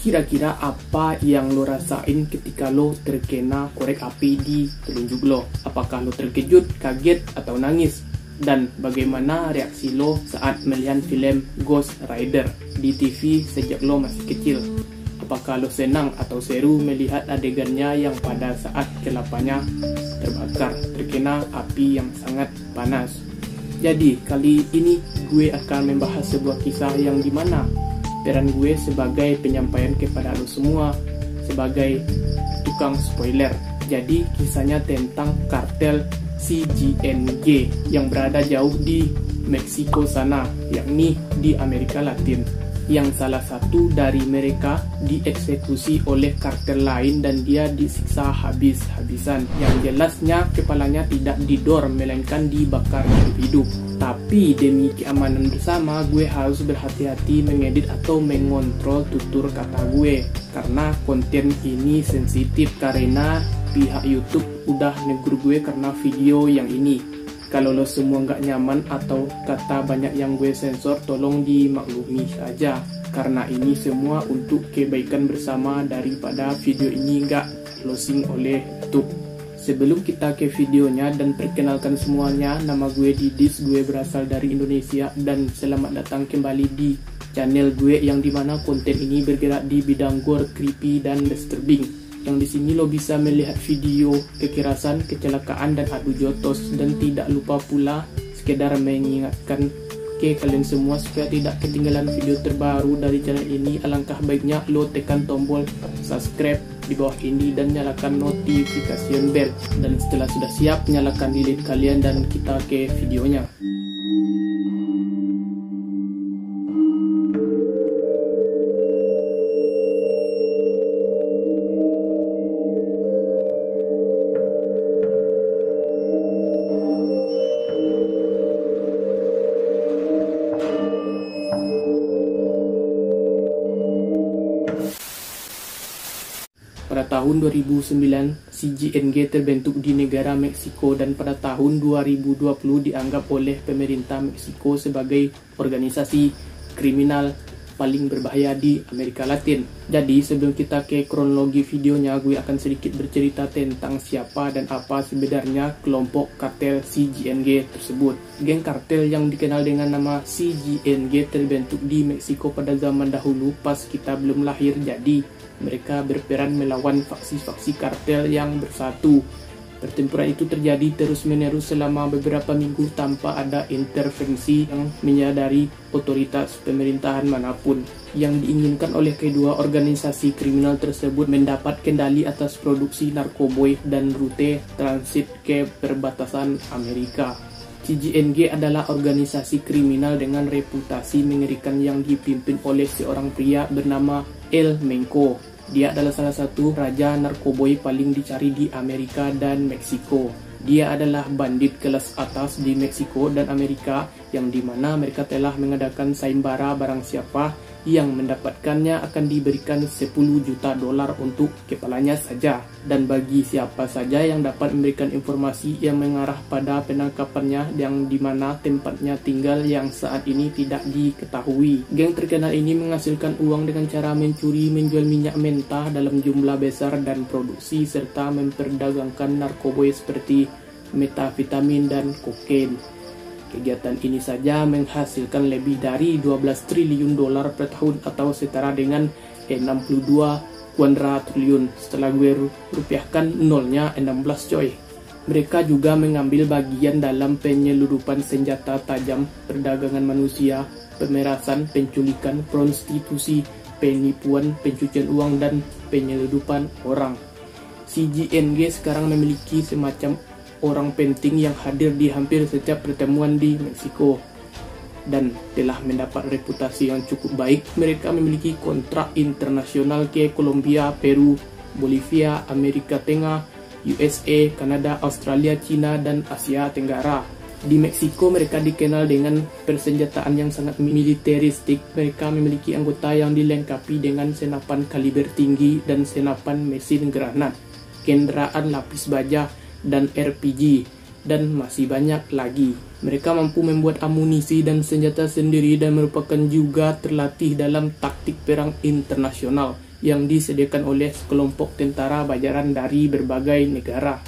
Kira-kira apa yang lo rasain ketika lo terkena korek api di telunjuk lo? Apakah lo terkejut, kaget, atau nangis? Dan bagaimana reaksi lo saat melihat film Ghost Rider di TV sejak lo masih kecil? Apakah lo senang atau seru melihat adegannya yang pada saat kelapanya terbakar, terkena api yang sangat panas? Jadi kali ini gue akan membahas sebuah kisah yang dimana peran gue sebagai penyampaian kepada lo semua, sebagai tukang spoiler. Jadi kisahnya tentang kartel CGNG yang berada jauh di Meksiko sana, yakni di Amerika Latin, yang salah satu dari mereka dieksekusi oleh kartel lain dan dia disiksa habis-habisan. Yang jelasnya kepalanya tidak didor melainkan dibakar hidup. Tapi demi keamanan bersama, gue harus berhati-hati mengedit atau mengontrol tutur kata gue, karena konten ini sensitif karena pihak YouTube udah negur gue karena video yang ini. Kalau lo semua nggak nyaman atau kata banyak yang gue sensor, tolong dimaklumi saja, karena ini semua untuk kebaikan bersama daripada video ini nggak closing oleh YouTube. Sebelum kita ke videonya dan perkenalkan semuanya, nama gue Didis, gue berasal dari Indonesia dan selamat datang kembali di channel gue yang dimana konten ini bergerak di bidang gore, creepy, dan disturbing. Yang di sini lo bisa melihat video kekerasan, kecelakaan, dan adu jotos. Dan tidak lupa pula sekedar mengingatkan ke kalian semua supaya tidak ketinggalan video terbaru dari channel ini. Alangkah baiknya lo tekan tombol subscribe di bawah ini dan nyalakan notification bell. Dan setelah sudah siap, nyalakan lilin kalian dan kita ke videonya. Pada tahun 2009, CGNG terbentuk di negara Meksiko dan pada tahun 2020 dianggap oleh pemerintah Meksiko sebagai organisasi kriminal paling berbahaya di Amerika Latin. Jadi sebelum kita ke kronologi videonya, gue akan sedikit bercerita tentang siapa dan apa sebenarnya kelompok kartel CGNG tersebut. Geng kartel yang dikenal dengan nama CGNG terbentuk di Meksiko pada zaman dahulu pas kita belum lahir, jadi mereka berperan melawan faksi-faksi kartel yang bersatu. Pertempuran itu terjadi terus-menerus selama beberapa minggu tanpa ada intervensi yang menyadari otoritas pemerintahan manapun. Yang diinginkan oleh kedua organisasi kriminal tersebut mendapat kendali atas produksi narkoboy dan rute transit ke perbatasan Amerika. CGNG adalah organisasi kriminal dengan reputasi mengerikan yang dipimpin oleh seorang pria bernama El Menco. Dia adalah salah satu raja narkoboy paling dicari di Amerika dan Meksiko. Dia adalah bandit kelas atas di Meksiko dan Amerika, yang dimana mereka telah mengadakan sayembara barang siapa yang mendapatkannya akan diberikan $10 juta untuk kepalanya saja. Dan bagi siapa saja yang dapat memberikan informasi yang mengarah pada penangkapannya, yang dimana tempatnya tinggal yang saat ini tidak diketahui. Geng terkenal ini menghasilkan uang dengan cara mencuri, menjual minyak mentah dalam jumlah besar dan produksi, serta memperdagangkan narkoboy seperti metafetamin dan kokain. Kegiatan ini saja menghasilkan lebih dari $12 triliun per tahun atau setara dengan 62 triliun. Setelah gue rupiahkan nolnya 16 coy. Mereka juga mengambil bagian dalam penyeludupan senjata tajam, perdagangan manusia, pemerasan, penculikan, prostitusi, penipuan, pencucian uang, dan penyeludupan orang. CGNG sekarang memiliki semacam orang penting yang hadir di hampir setiap pertemuan di Meksiko dan telah mendapat reputasi yang cukup baik. Mereka memiliki kontrak internasional ke Kolombia, Peru, Bolivia, Amerika Tengah, USA, Kanada, Australia, China, dan Asia Tenggara. Di Meksiko mereka dikenal dengan persenjataan yang sangat militeristik. Mereka memiliki anggota yang dilengkapi dengan senapan kaliber tinggi dan senapan mesin granat, kendaraan lapis baja, dan RPG, dan masih banyak lagi. Mereka mampu membuat amunisi dan senjata sendiri dan merupakan juga terlatih dalam taktik perang internasional yang disediakan oleh sekelompok tentara bayaran dari berbagai negara.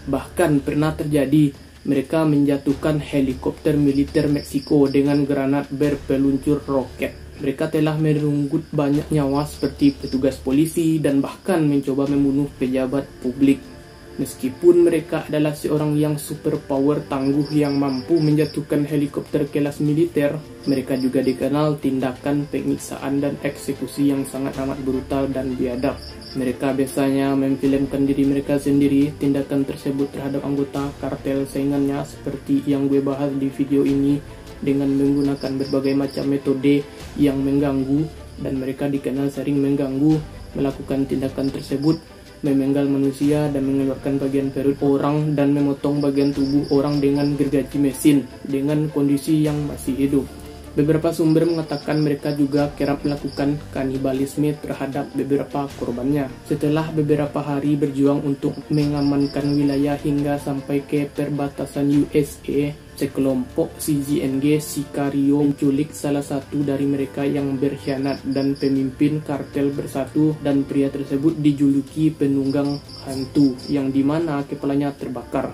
Bahkan pernah terjadi mereka menjatuhkan helikopter militer Meksiko dengan granat berpeluncur roket. Mereka telah merenggut banyak nyawa seperti petugas polisi dan bahkan mencoba membunuh pejabat publik. Meskipun mereka adalah seorang yang superpower tangguh yang mampu menjatuhkan helikopter kelas militer, mereka juga dikenal tindakan penyiksaan dan eksekusi yang sangat amat brutal dan biadab. Mereka biasanya memfilmkan diri mereka sendiri. Tindakan tersebut terhadap anggota kartel saingannya seperti yang gue bahas di video ini dengan menggunakan berbagai macam metode yang mengganggu, dan mereka dikenal sering mengganggu, melakukan tindakan tersebut, memenggal manusia dan mengeluarkan bagian perut orang dan memotong bagian tubuh orang dengan gergaji mesin dengan kondisi yang masih hidup. Beberapa sumber mengatakan mereka juga kerap melakukan kanibalisme terhadap beberapa korbannya. Setelah beberapa hari berjuang untuk mengamankan wilayah hingga sampai ke perbatasan USA, sekelompok CGNG Sicario menculik salah satu dari mereka yang berkhianat dan pemimpin kartel bersatu, dan pria tersebut dijuluki penunggang hantu yang dimana kepalanya terbakar.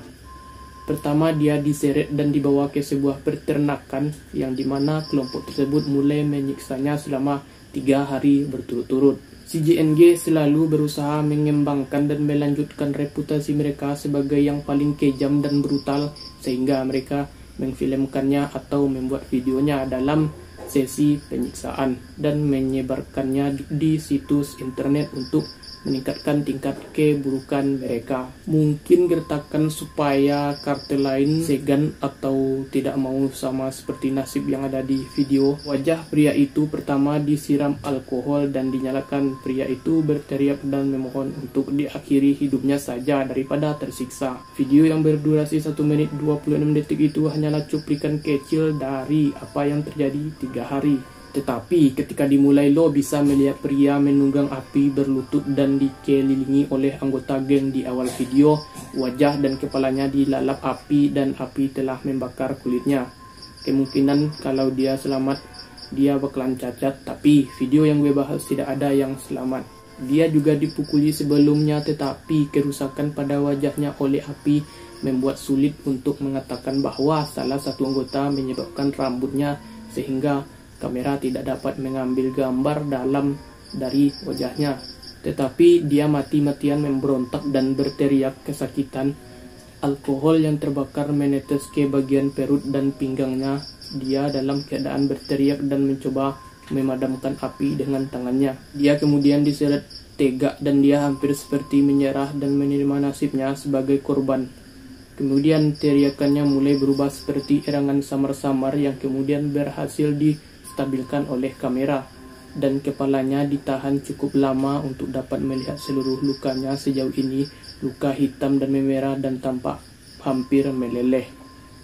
Pertama, dia diseret dan dibawa ke sebuah peternakan yang dimana kelompok tersebut mulai menyiksanya selama 3 hari berturut-turut. CGNG selalu berusaha mengembangkan dan melanjutkan reputasi mereka sebagai yang paling kejam dan brutal, sehingga mereka memfilmkannya atau membuat videonya dalam sesi penyiksaan dan menyebarkannya di situs internet untuk meningkatkan tingkat keburukan mereka. Mungkin gertakan supaya kartel lain segan atau tidak mau sama seperti nasib yang ada di video. Wajah pria itu pertama disiram alkohol dan dinyalakan. Pria itu berteriak dan memohon untuk diakhiri hidupnya saja daripada tersiksa. Video yang berdurasi 1 menit 26 detik itu hanyalah cuplikan kecil dari apa yang terjadi 3 hari. Tetapi ketika dimulai, lo bisa melihat pria menunggang api berlutut dan dikelilingi oleh anggota geng di awal video. Wajah dan kepalanya dilalap api dan api telah membakar kulitnya. Kemungkinan kalau dia selamat, dia bakalan cacat, tapi video yang gue bahas tidak ada yang selamat. Dia juga dipukuli sebelumnya, tetapi kerusakan pada wajahnya oleh api membuat sulit untuk mengatakan bahwa salah satu anggota menyebabkan rambutnya sehingga kamera tidak dapat mengambil gambar dalam dari wajahnya. Tetapi dia mati-matian memberontak dan berteriak kesakitan. Alkohol yang terbakar menetes ke bagian perut dan pinggangnya. Dia dalam keadaan berteriak dan mencoba memadamkan api dengan tangannya. Dia kemudian diseret tegak dan dia hampir seperti menyerah dan menerima nasibnya sebagai korban. Kemudian teriakannya mulai berubah seperti erangan samar-samar yang kemudian berhasil distabilkan oleh kamera, dan kepalanya ditahan cukup lama untuk dapat melihat seluruh lukanya. Sejauh ini luka hitam dan memerah dan tampak hampir meleleh,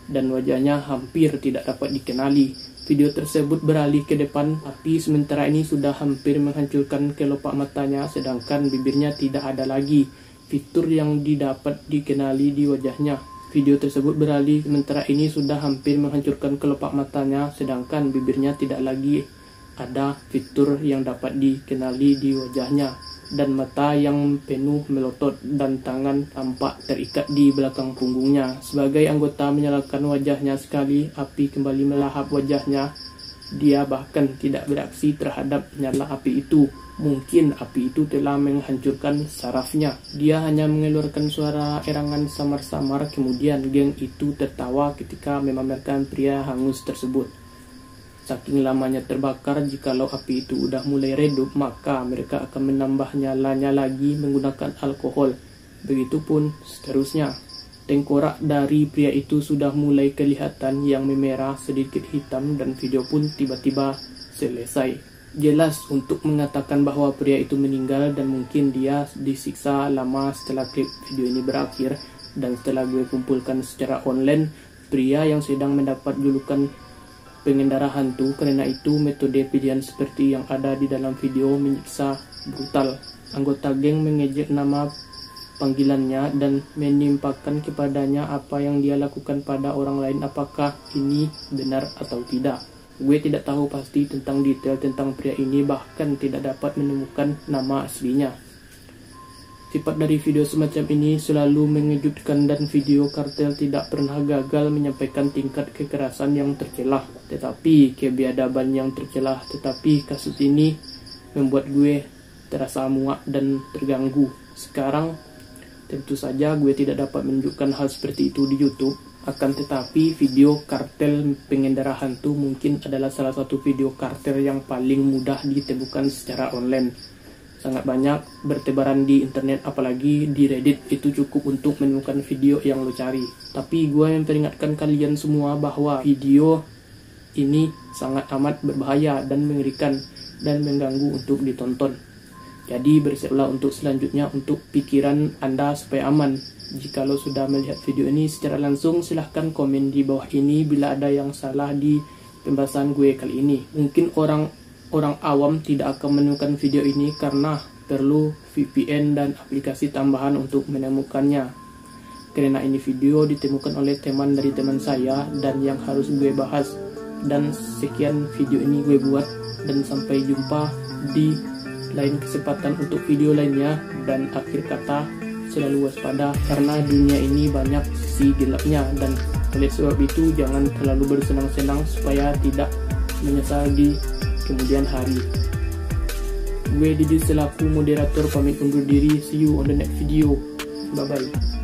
dan wajahnya hampir tidak dapat dikenali. Video tersebut beralih ke depan. Api sementara ini sudah hampir menghancurkan kelopak matanya, sedangkan bibirnya tidak ada lagi fitur yang didapat dikenali di wajahnya. Video tersebut beralih sementara ini sudah hampir menghancurkan kelopak matanya, sedangkan bibirnya tidak lagi ada fitur yang dapat dikenali di wajahnya, dan mata yang penuh melotot dan tangan tampak terikat di belakang punggungnya. Sebagai anggota menyalakan wajahnya sekali, api kembali melahap wajahnya. Dia bahkan tidak bereaksi terhadap nyala api itu. Mungkin api itu telah menghancurkan sarafnya. Dia hanya mengeluarkan suara erangan samar-samar. Kemudian geng itu tertawa ketika memamerkan pria hangus tersebut. Saking lamanya terbakar, jikalau api itu udah mulai redup, maka mereka akan menambah nyalanya lagi menggunakan alkohol. Begitupun seterusnya. Tengkorak dari pria itu sudah mulai kelihatan yang memerah, sedikit hitam, dan video pun tiba-tiba selesai. Jelas untuk mengatakan bahwa pria itu meninggal dan mungkin dia disiksa lama setelah klip video ini berakhir. Dan setelah gue kumpulkan secara online, pria yang sedang mendapat julukan pengendara hantu karena itu metode pilihan seperti yang ada di dalam video menyiksa brutal. Anggota geng mengejek nama panggilannya dan menimpakan kepadanya apa yang dia lakukan pada orang lain. Apakah ini benar atau tidak? Gue tidak tahu pasti tentang detail tentang pria ini, bahkan tidak dapat menemukan nama aslinya. Sifat dari video semacam ini selalu mengejutkan dan video kartel tidak pernah gagal menyampaikan tingkat kekerasan yang tercelah, tetapi kebiadaban yang tercelah. Tetapi kasus ini membuat gue terasa muak dan terganggu. Sekarang tentu saja gue tidak dapat menunjukkan hal seperti itu di YouTube. Akan tetapi video kartel pengendara hantu mungkin adalah salah satu video kartel yang paling mudah ditemukan secara online. Sangat banyak bertebaran di internet, apalagi di Reddit. Itu cukup untuk menemukan video yang lo cari. Tapi gue memperingatkan kalian semua bahwa video ini sangat amat berbahaya dan mengerikan dan mengganggu untuk ditonton. Jadi bersiaplah untuk selanjutnya untuk pikiran Anda supaya aman. Jika lo sudah melihat video ini secara langsung, silahkan komen di bawah ini bila ada yang salah di pembahasan gue kali ini. Mungkin orang awam tidak akan menemukan video ini karena perlu VPN dan aplikasi tambahan untuk menemukannya. Karena ini video ditemukan oleh teman dari teman saya dan yang harus gue bahas. Dan sekian video ini gue buat, dan sampai jumpa di lain kesempatan untuk video lainnya. Dan akhir kata, selalu waspada karena dunia ini banyak sisi gelapnya, dan oleh sebab itu jangan terlalu bersenang-senang supaya tidak menyesal di kemudian hari. Gue Didi selaku moderator pamit undur diri. See you on the next video. Bye bye.